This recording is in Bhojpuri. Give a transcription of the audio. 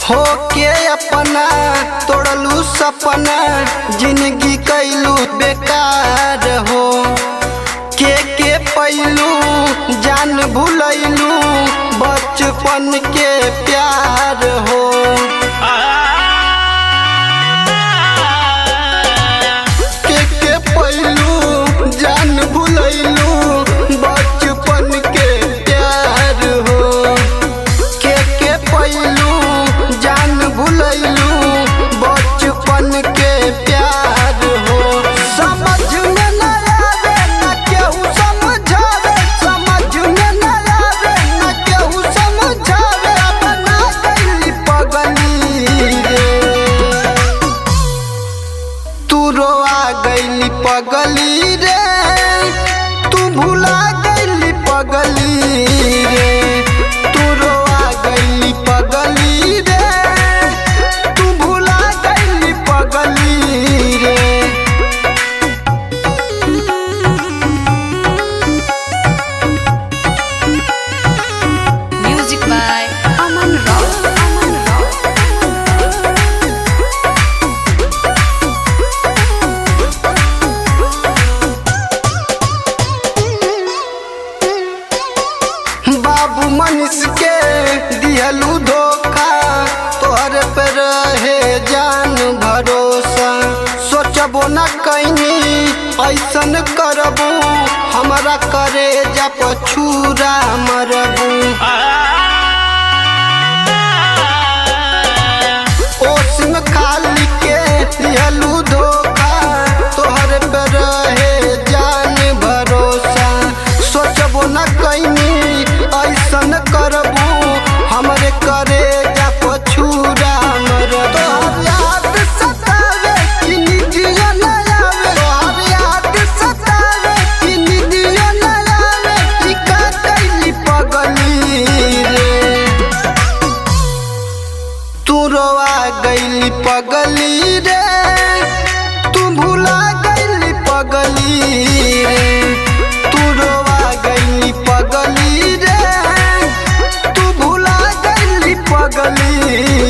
होके अपना तोड़लू सपना, जिंदगी कैलू बेकार हो। के पैलू जान भूलैलू बचपन के प्यार हो। के पैलू जान भूलैलू बचपन के प्यार हो। के पैलू जान भूलैलू बचपन के प्यार हो। समझ में न आवे न केहू समझावे, समझ में न आवे न केहू समझावे। बना गइली पगली रे, तू रोआ गइली पगली रे, तू भुला गइली पगली रे। तू रोआ गइली पगली रे, तू भुला गइली पगली रे। Music by Aman Rao. बाबू मनीष के दिहलू धोखा, तोहरे पे रहे जान भरोसा। सोचबो न कैनी ऐसन करबू, हमरा करे जा पछूरा मरबू। ओसिम खाली के दिहलू धोखा, तोहरे पे रहे जान भरोसा। सोचबो न कैनी ऐसन करबू, हमरे करे जा पछूरा मरबू। तोहर याद सतावे कि निदियो न आवे, तोहर याद सतावे कि निदियो न आवे। कि का कैली पगली रे, तू रोआ गइली पगली रे, तू भुला गइली पगली रे। तू रोआ गइली पगली रे, तू भुला गइली पगली